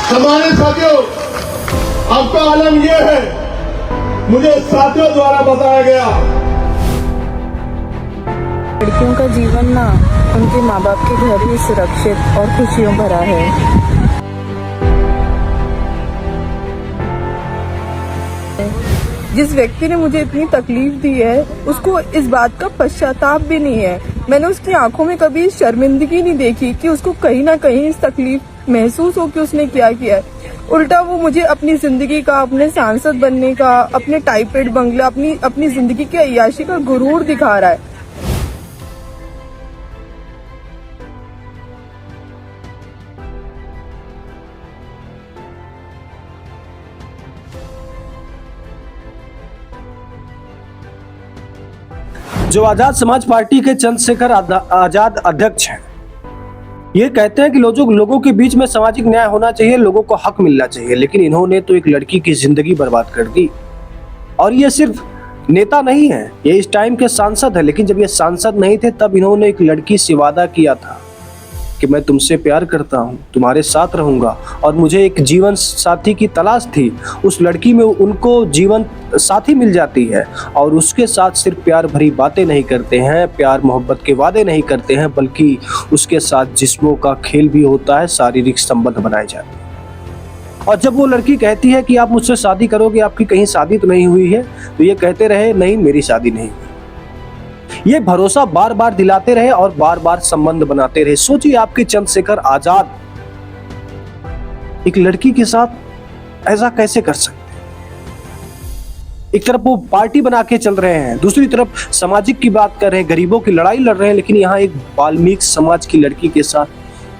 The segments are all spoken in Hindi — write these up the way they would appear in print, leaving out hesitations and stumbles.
हमारे साथियों, आपका आलम यह है, मुझे साथियों द्वारा बताया गया। लड़कियों का जीवन ना उनके माँ बाप के घर ही सुरक्षित और खुशियों भरा है। जिस व्यक्ति ने मुझे इतनी तकलीफ दी है उसको इस बात का पश्चाताप भी नहीं है। मैंने उसकी आंखों में कभी शर्मिंदगी नहीं देखी कि उसको कहीं ना कहीं इस तकलीफ महसूस हो कि उसने क्या किया है। उल्टा वो मुझे अपनी जिंदगी का, अपने सांसद बनने का, अपने टाइपेड बंगला, अपनी जिंदगी की अय्याशी का गुरूर दिखा रहा है। जो आजाद समाज पार्टी के चंद्रशेखर आजाद अध्यक्ष हैं, ये कहते हैं कि लोगों के बीच में सामाजिक न्याय होना चाहिए, लोगों को हक मिलना चाहिए, लेकिन इन्होंने तो एक लड़की की जिंदगी बर्बाद कर दी। और ये सिर्फ नेता नहीं है, ये इस टाइम के सांसद है, लेकिन जब ये सांसद नहीं थे तब इन्होंने एक लड़की से वादा किया था कि मैं तुमसे प्यार करता हूं, तुम्हारे साथ रहूंगा, और मुझे एक जीवन साथी की तलाश थी। उस लड़की में उनको जीवन साथी मिल जाती है और उसके साथ सिर्फ प्यार भरी बातें नहीं करते हैं, प्यार मोहब्बत के वादे नहीं करते हैं, बल्कि उसके साथ जिस्मों का खेल भी होता है, शारीरिक संबंध बनाए जाते हैं। और जब वो लड़की कहती है कि आप मुझसे शादी करोगे, आपकी कहीं शादी तो नहीं हुई है, तो ये कहते रहे नहीं, मेरी शादी नहीं हुई। ये भरोसा बार बार दिलाते रहे और बार बार संबंध बनाते रहे। सोचिए, आपके चंद्रशेखर आजाद एक लड़की के साथ ऐसा कैसे कर सकते हैं? एक तरफ वो पार्टी बना के चल रहे हैं, दूसरी तरफ सामाजिक की बात कर रहे हैं, गरीबों की लड़ाई लड़ रहे हैं, लेकिन यहाँ एक वाल्मीकि समाज की लड़की के साथ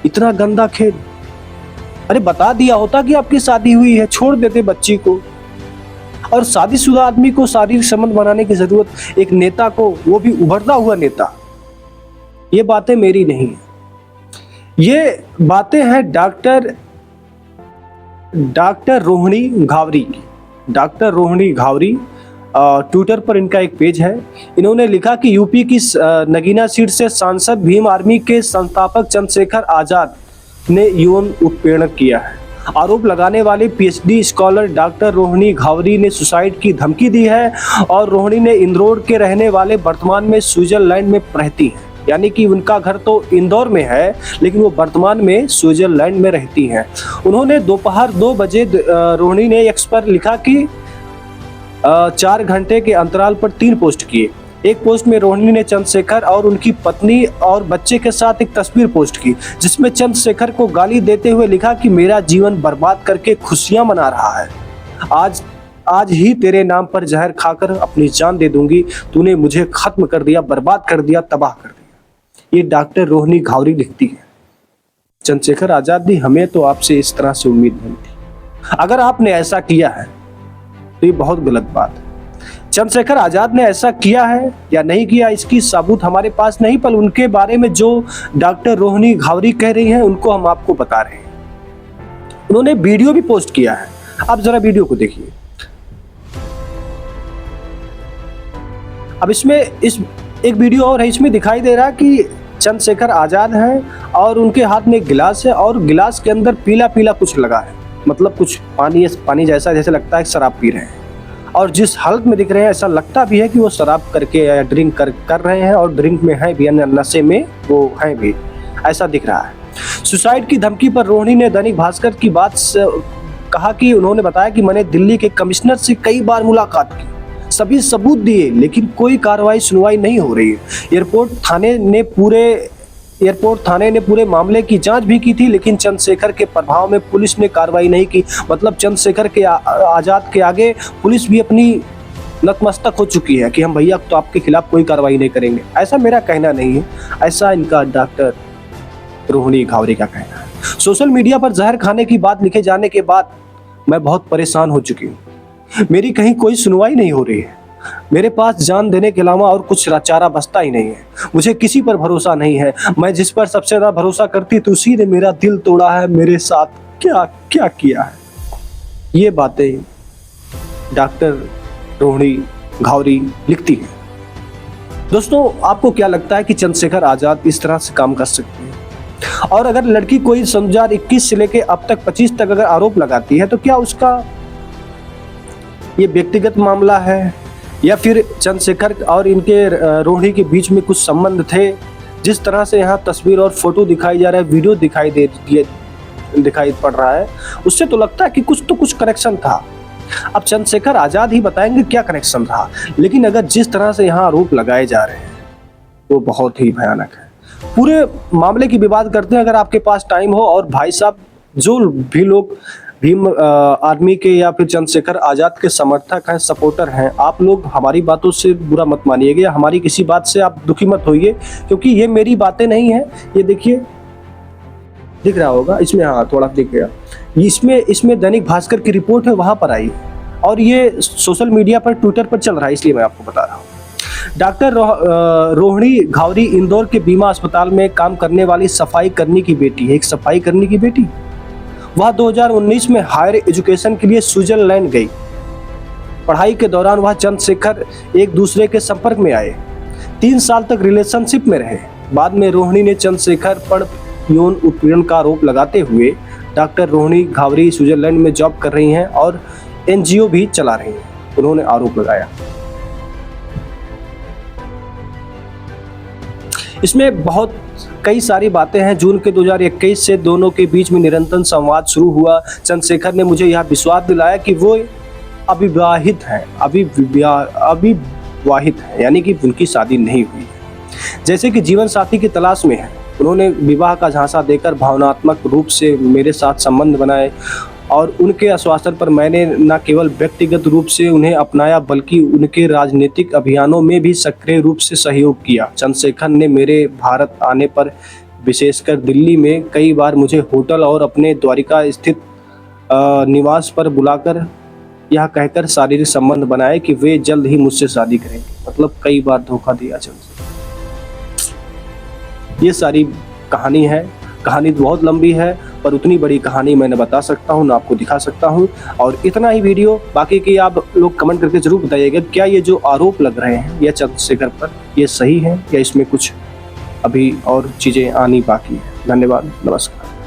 इतना गंदा खेल। अरे बता दिया होता कि आपकी शादी हुई है, छोड़ देते बच्ची को। और शादीशुदा आदमी को शारीरिक संबंध बनाने की जरूरत एक नेता को, वो भी उभरता हुआ नेता। ये बातें मेरी नहीं है, ये बातें हैं डॉक्टर रोहिणी घावरी की। डॉक्टर रोहिणी घावरी, ट्विटर पर इनका एक पेज है। इन्होंने लिखा कि यूपी की नगीना सीट से सांसद भीम आर्मी के संस्थापक चंद्रशेखर आजाद ने यौन उत्पीड़न किया है। आरोप लगाने वाले PhD scholar doctor Rohini Ghavri ने सुसाइड की धमकी दी है और रोहिणी ने इंदौर के रहने वाले वर्तमान में स्विट्जरलैंड में रहती हैं। यानी कि उनका घर तो इंदौर में है, लेकिन वो वर्तमान में स्विट्जरलैंड में रहती हैं। उन्होंने दोपहर 2 बजे रोहिणी ने एक्स पर लिखा कि 4 घंटे के अंतराल पर 3 पोस्ट किए। एक पोस्ट में रोहिणी ने चंद्रशेखर और उनकी पत्नी और बच्चे के साथ एक तस्वीर पोस्ट की, जिसमें चंद्रशेखर को गाली देते हुए लिखा कि मेरा जीवन बर्बाद करके खुशियां मना रहा है, आज ही तेरे नाम पर जहर खाकर अपनी जान दे दूंगी, तूने मुझे खत्म कर दिया, बर्बाद कर दिया, तबाह कर दिया। ये डॉक्टर रोहिणी घावरी लिखती है। चंद्रशेखर आजाद जी, हमें तो आपसे इस तरह से उम्मीद नहीं थी। अगर आपने ऐसा किया है तो ये बहुत गलत बात है। चंद्रशेखर आजाद ने ऐसा किया है या नहीं किया, इसकी सबूत हमारे पास नहीं, पर उनके बारे में जो डॉक्टर रोहिणी घावरी कह रही हैं उनको हम आपको बता रहे हैं। उन्होंने वीडियो भी पोस्ट किया है, आप जरा वीडियो को देखिए। अब इसमें एक वीडियो और है, इसमें दिखाई दे रहा है कि चंद्रशेखर आजाद हैं और उनके हाथ में एक गिलास है और गिलास के अंदर पीला पीला कुछ लगा है, मतलब कुछ पानी जैसा, जैसे लगता है शराब पी रहे हैं। और जिस हालत में दिख रहे हैं ऐसा लगता भी है कि वो शराब करके या ड्रिंक कर रहे हैं, और ड्रिंक में है भी, नशे में वो हैं भी, ऐसा दिख रहा है। सुसाइड की धमकी पर रोहिणी ने दैनिक भास्कर की बात कहा कि उन्होंने बताया कि मैंने दिल्ली के कमिश्नर से कई बार मुलाकात की, सभी सबूत दिए, लेकिन कोई कार्रवाई सुनवाई नहीं हो रही है। एयरपोर्ट थाने ने पूरे मामले की जांच भी की थी, लेकिन चंद्रशेखर के प्रभाव में पुलिस ने कार्रवाई नहीं की। मतलब चंद्रशेखर के आजाद के आगे पुलिस भी अपनी नतमस्तक हो चुकी है कि हम भैया तो आपके खिलाफ कोई कार्रवाई नहीं करेंगे। ऐसा मेरा कहना नहीं है, ऐसा इनका डॉक्टर रोहिणी घावरी का कहना है। सोशल मीडिया पर जहर खाने की बात लिखे जाने के बाद मैं बहुत परेशान हो चुकी हूँ। मेरी कहीं कोई सुनवाई नहीं हो रही है। मेरे पास जान देने के अलावा और कुछ चारा बचता ही नहीं है। मुझे किसी पर भरोसा नहीं है। मैं जिस पर सबसे ज्यादा भरोसा करती थी उसी ने मेरा दिल तोड़ा है, मेरे साथ क्या क्या किया है। ये बातें डॉक्टर रोहिणी घावरी लिखती है। दोस्तों, आपको क्या लगता है कि चंद्रशेखर आजाद इस तरह से काम कर सकते हैं? और अगर लड़की कोई 2021 से लेके अब तक 25 तक अगर आरोप लगाती है तो क्या उसका ये व्यक्तिगत मामला है या फिर चंद्रशेखर और इनके रोहिणी के बीच में कुछ संबंध थे? जिस तरह से यहाँ तस्वीर और फोटो दिखाई जा रहा है, वीडियो दिखाई पड़ रहा है, उससे तो लगता है कि कुछ कनेक्शन था। अब चंद्रशेखर आजाद ही बताएंगे क्या कनेक्शन रहा, लेकिन अगर जिस तरह से यहाँ आरोप लगाए जा रहे हैं वो बहुत ही भयानक है। पूरे मामले की विवाद करते हैं अगर आपके पास टाइम हो। और भाई साहब, जो भी लोग भीम आर्मी के या फिर चंद्रशेखर आजाद के समर्थक हैं, सपोर्टर हैं, आप लोग हमारी बातों से बुरा मत मानिएगा या हमारी किसी बात से आप दुखी मत होइए, क्योंकि ये मेरी बातें नहीं है। ये देखिए, दिख रहा होगा इसमें, हाँ थोड़ा दिख गया, इसमें दैनिक भास्कर की रिपोर्ट है, वहां पर आई और ये सोशल मीडिया पर, ट्विटर पर चल रहा है, इसलिए मैं आपको बता रहा हूँ। डॉक्टर रोहिणी घावरी इंदौर के बीमा अस्पताल में काम करने वाली सफाई कर्मी की बेटी है। एक सफाई कर्मी की बेटी, वह 2019 में हायर एजुकेशन के लिए स्विट्जरलैंड गई। पढ़ाई के दौरान वह चंद्रशेखर एक दूसरे के संपर्क में आए, 3 साल तक रिलेशनशिप में रहे। बाद में रोहिणी ने चंद्रशेखर पर यौन उत्पीड़न का आरोप लगाते हुए, डॉक्टर रोहिणी घावरी स्विट्जरलैंड में जॉब कर रही हैं और एनजीओ भी चला रही हैं, उन्होंने आरोप लगाया। इसमें बहुत कई सारी बातें हैं। जून के 2021 से दोनों के बीच में निरंतर संवाद शुरू हुआ। चंद्रशेखर ने मुझे यह विश्वास दिलाया कि वो अविवाहित हैं, अविवाहित हैं, यानी कि उनकी शादी नहीं हुई है, जैसे कि जीवन साथी की तलाश में है। उन्होंने विवाह का झांसा देकर भावनात्मक रूप से मेरे साथ संबंध बनाए और उनके आश्वासन पर मैंने न केवल व्यक्तिगत रूप से उन्हें अपनाया बल्कि उनके राजनीतिक अभियानों में भी सक्रिय रूप से सहयोग किया। चंद्रशेखर ने मेरे भारत आने पर, विशेषकर दिल्ली में, कई बार मुझे होटल और अपने द्वारिका स्थित निवास पर बुलाकर यह कहकर शारीरिक संबंध बनाए कि वे जल्द ही मुझसे शादी करेंगे। मतलब कई बार धोखा दिया चंद्रशेखर। ये सारी कहानी है। कहानी बहुत लंबी है पर उतनी बड़ी कहानी मैं न बता सकता हूँ, न आपको दिखा सकता हूँ। और इतना ही वीडियो, बाकी की आप लोग कमेंट करके जरूर बताइएगा क्या ये जो आरोप लग रहे हैं या चंद्रशेखर पर, ये सही है या इसमें कुछ अभी और चीज़ें आनी बाकी है। धन्यवाद, नमस्कार।